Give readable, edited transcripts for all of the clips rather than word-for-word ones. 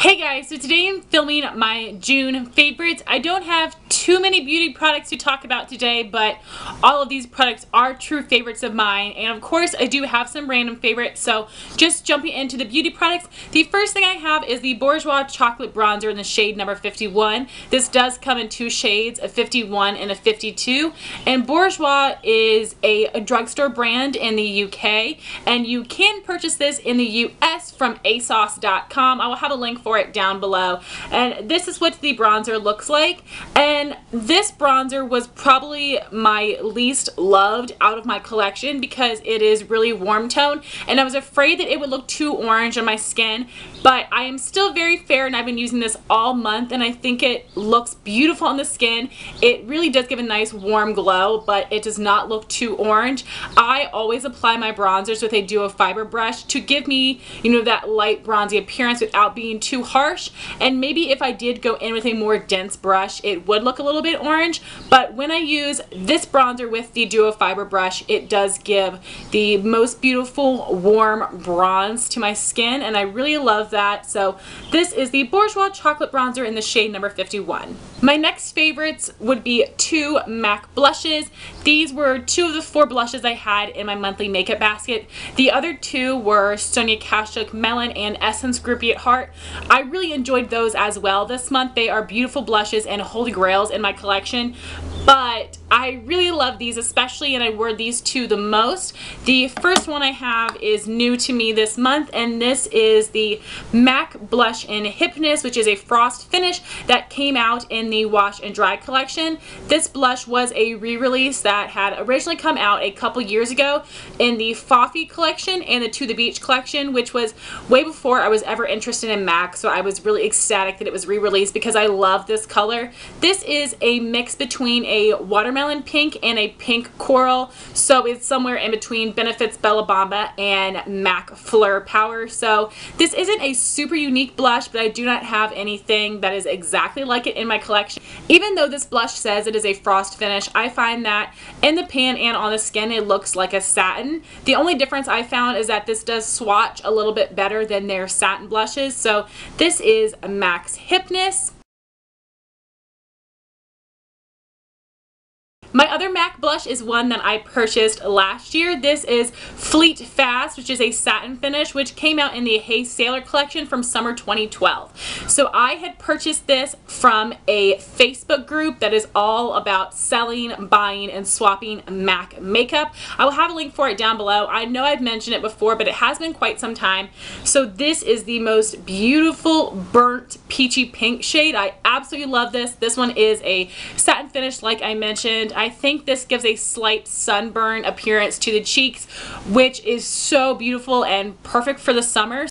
Hey guys, so today I'm filming my June favorites. I don't have too many beauty products to talk about today, but all of these products are true favorites of mine, and of course I do have some random favorites. So just jumping into the beauty products, the first thing I have is the Bourjois chocolate bronzer in the shade number 51. This does come in two shades, a 51 and a 52, and Bourjois is a drugstore brand in the UK, and you can purchase this in the US from asos.com. I will have a link for it down below, and this is what the bronzer looks like. And this bronzer was probably my least loved out of my collection because it is really warm tone, and I was afraid that it would look too orange on my skin, but I am still very fair and I've been using this all month and I think it looks beautiful on the skin. It really does give a nice warm glow, but it does not look too orange. I always apply my bronzers with a duo fiber brush to give me, you know, that light bronzy appearance without being too harsh. And maybe if I did go in with a more dense brush, it would look a little bit orange, but when I use this bronzer with the duo fiber brush, it does give the most beautiful warm bronze to my skin, and I really love that. So this is the Bourjois chocolate bronzer in the shade number 51. My next favorites would be two MAC blushes. These were two of the four blushes I had in my monthly makeup basket. The other two were Sonia Kashuk Melon and Essence Groupie at Heart. I really enjoyed those as well this month. They are beautiful blushes and holy grails in my collection, but I really love these especially, and I wore these two the most. The first one I have is new to me this month, and this is the MAC Blush in Hipness, which is a frost finish that came out in the Wash and Dry collection. This blush was a re-release that had originally come out a couple years ago in the Foffy collection and the To The Beach collection, which was way before I was ever interested in MAC, so I was really ecstatic that it was re-released because I love this color. This is a mix between a watermelon pink and a pink coral, so it's somewhere in between Benefit's Bella Bamba and MAC Fleur Power. So this isn't a super unique blush, but I do not have anything that is exactly like it in my collection. Even though this blush says it is a frost finish, I find that in the pan and on the skin it looks like a satin. The only difference I found is that this does swatch a little bit better than their satin blushes. So this is MAC's Hipness. My other MAC blush is one that I purchased last year. This is Fleet Fast, which is a satin finish, which came out in the Hey Sailor collection from summer 2012. So I had purchased this from a Facebook group that is all about selling, buying, and swapping MAC makeup. I will have a link for it down below. I know I've mentioned it before, but it has been quite some time. So this is the most beautiful burnt peachy pink shade. I absolutely love this. This one is a satin finish, like I mentioned. I think this gives a slight sunburn appearance to the cheeks, which is so beautiful and perfect for the summer.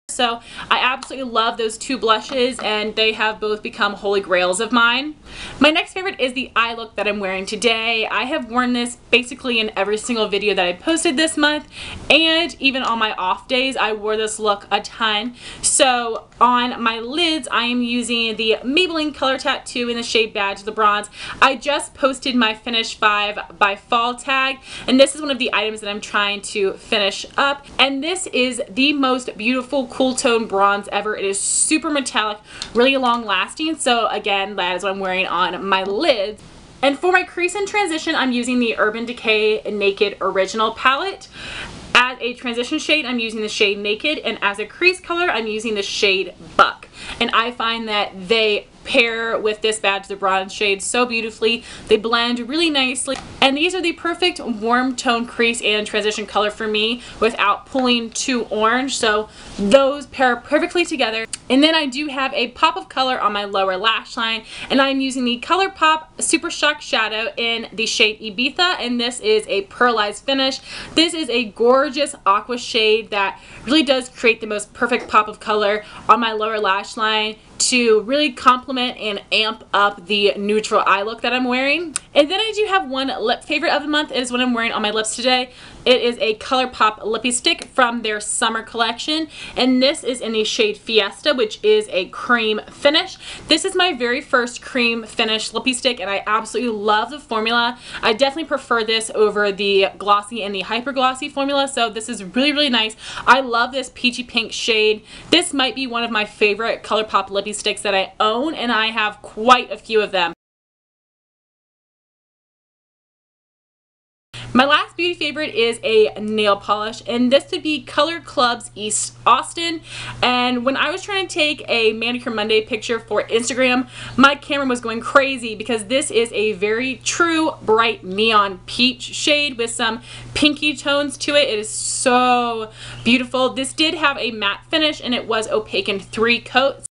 So I absolutely love those two blushes, and they have both become holy grails of mine. My next favorite is the eye look that I'm wearing today. I have worn this basically in every single video that I posted this month, and even on my off days I wore this look a ton. So on my lids I am using the Maybelline Color Tattoo in the shade Badge of the Bronze. I just posted my Finish 5 by Fall tag, and this is one of the items that I'm trying to finish up, and this is the most beautiful cool tone bronze ever. It is super metallic, really long lasting. So again, that is what I'm wearing on my lids. And for my crease and transition, I'm using the Urban Decay Naked Original palette. As a transition shade, I'm using the shade Naked, and as a crease color, I'm using the shade Buck. And I find that they pair with this Badge of the Bronze shade so beautifully. They blend really nicely, and these are the perfect warm tone crease and transition color for me without pulling too orange, so those pair perfectly together. And then I do have a pop of color on my lower lash line, and I'm using the ColourPop Super Shock Shadow in the shade Ibiza, and this is a pearlized finish. This is a gorgeous aqua shade that really does create the most perfect pop of color on my lower lash line to really complement and amp up the neutral eye look that I'm wearing. And then I do have one lip favorite of the month. It is what I'm wearing on my lips today. It is a ColourPop Lippie stick from their summer collection, and this is in the shade Fiesta, which is a cream finish. This is my very first cream finish Lippie stick, and I absolutely love the formula. I definitely prefer this over the glossy and the hyper glossy formula, so this is really, really nice. I love this peachy pink shade. This might be one of my favorite ColourPop Lippie sticks that I own, and I have quite a few of them. My last beauty favorite is a nail polish, and this would be Color Club's East Austin. And when I was trying to take a Manicure Monday picture for Instagram, my camera was going crazy because this is a very true bright neon peach shade with some pinky tones to it. It is so beautiful. This did have a matte finish, and it was opaque in 3 coats.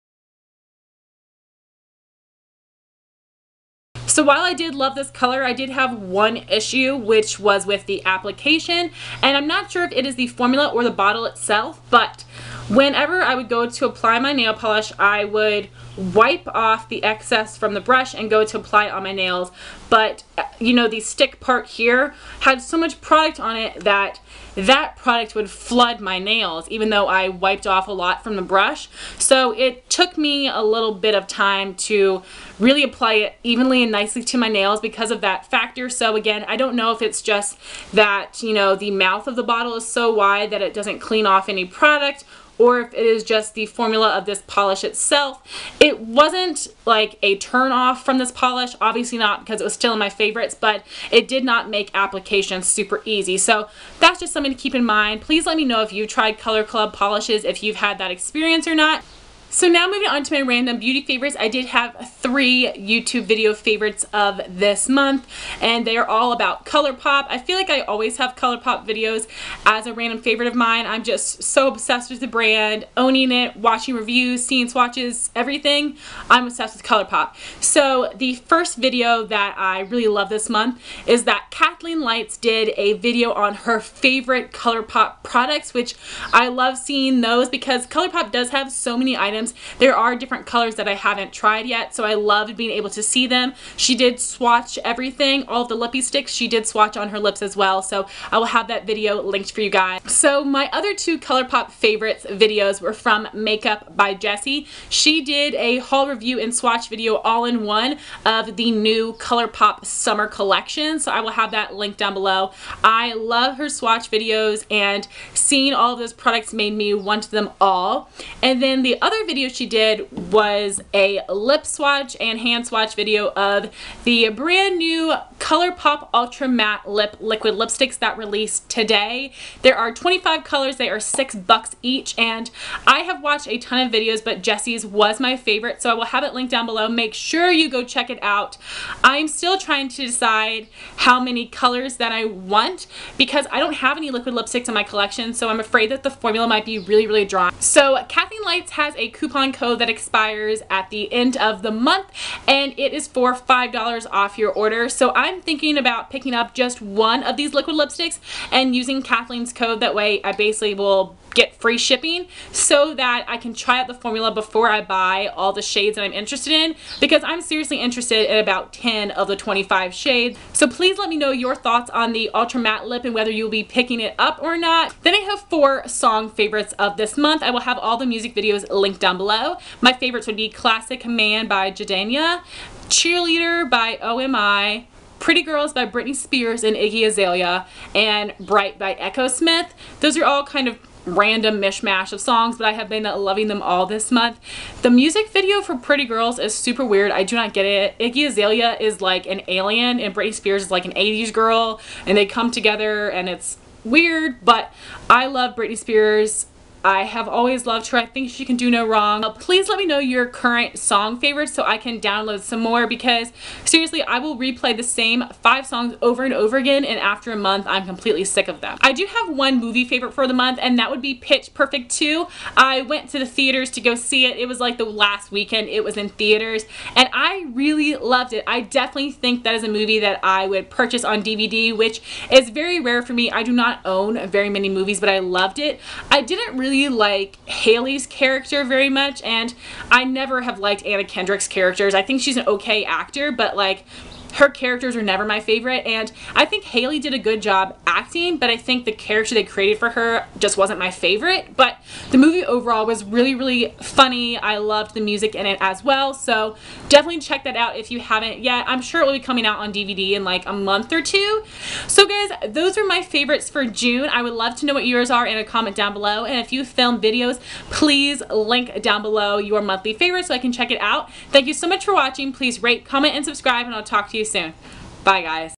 So while I did love this color, I did have one issue, which was with the application, and I'm not sure if it is the formula or the bottle itself, but whenever I would go to apply my nail polish, I would wipe off the excess from the brush and go to apply it on my nails. But you know, the stick part here had so much product on it that product would flood my nails, even though I wiped off a lot from the brush. So it took me a little bit of time to really apply it evenly and nicely to my nails because of that factor. So again, I don't know if it's just that, you know, the mouth of the bottle is so wide that it doesn't clean off any product, or if it is just the formula of this polish itself. It wasn't like a turn off from this polish, obviously not, because it was still in my favorites, but it did not make application super easy. So that's just something to keep in mind. Please let me know if you've tried Color Club polishes, if you've had that experience or not. So now moving on to my random beauty favorites, I did have 3 YouTube video favorites of this month, and they are all about ColourPop. I feel like I always have ColourPop videos as a random favorite of mine. I'm just so obsessed with the brand, owning it, watching reviews, seeing swatches, everything. I'm obsessed with ColourPop. So the first video that I really love this month is that Kathleen Lights did a video on her favorite ColourPop products, which I love seeing those because ColourPop does have so many items. There are different colors that I haven't tried yet, so I loved being able to see them. She did swatch everything, all of the Lippie sticks she did swatch on her lips as well, so I will have that video linked for you guys. So my other 2 ColourPop favorites videos were from Makeup by Jessie. She did a haul review and swatch video all in one of the new ColourPop summer collection, so I will have that linked down below. I love her swatch videos, and seeing all of those products made me want them all. And then the other video she did was a lip swatch and hand swatch video of the brand new ColourPop Ultra Matte Lip Liquid Lipsticks that released today. There are 25 colors, they are $6 each, and I have watched a ton of videos, but Jessie's was my favorite, so I will have it linked down below. Make sure you go check it out. I'm still trying to decide how many colors that I want because I don't have any liquid lipsticks in my collection, so I'm afraid that the formula might be really, really dry. So Kathleen Lights has a coupon code that expires at the end of the month, and it is for $5 off your order. So I'm thinking about picking up just one of these liquid lipsticks and using Kathleen's code. That way I basically will get free shipping so that I can try out the formula before I buy all the shades that I'm interested in, because I'm seriously interested in about 10 of the 25 shades. So please let me know your thoughts on the Ultra Matte Lip and whether you'll be picking it up or not. Then I have 4 song favorites of this month. I will have all the music videos linked down below. My favorites would be Classic Man by Jadania, Cheerleader by OMI, Pretty Girls by Britney Spears and Iggy Azalea, and Bright by Echo Smith. Those are all kind of random mishmash of songs, but I have been loving them all this month. The music video for Pretty Girls is super weird. I do not get it. Iggy Azalea is like an alien and Britney Spears is like an 80s girl, and they come together and it's weird, but I love Britney Spears. I have always loved her. I think she can do no wrong. Please let me know your current song favorites so I can download some more, because seriously, I will replay the same 5 songs over and over again, and after a month I'm completely sick of them. I do have one movie favorite for the month, and that would be Pitch Perfect 2. I went to the theaters to go see it. It was like the last weekend it was in theaters, and I really loved it. I definitely think that is a movie that I would purchase on DVD, which is very rare for me. I do not own very many movies, but I loved it. I didn't really really like Hailey's character very much, and I never have liked Anna Kendrick's characters. I think she's an okay actor, but like her characters are never my favorite, and I think Hailey did a good job acting, but I think the character they created for her just wasn't my favorite. But the movie overall was really, really funny. I loved the music in it as well, so definitely check that out if you haven't yet. I'm sure it will be coming out on DVD in like a month or two. So guys, those are my favorites for June. I would love to know what yours are in a comment down below, and if you film videos, please link down below your monthly favorites so I can check it out. Thank you so much for watching. Please rate, comment, and subscribe, and I'll talk to you soon. Bye guys.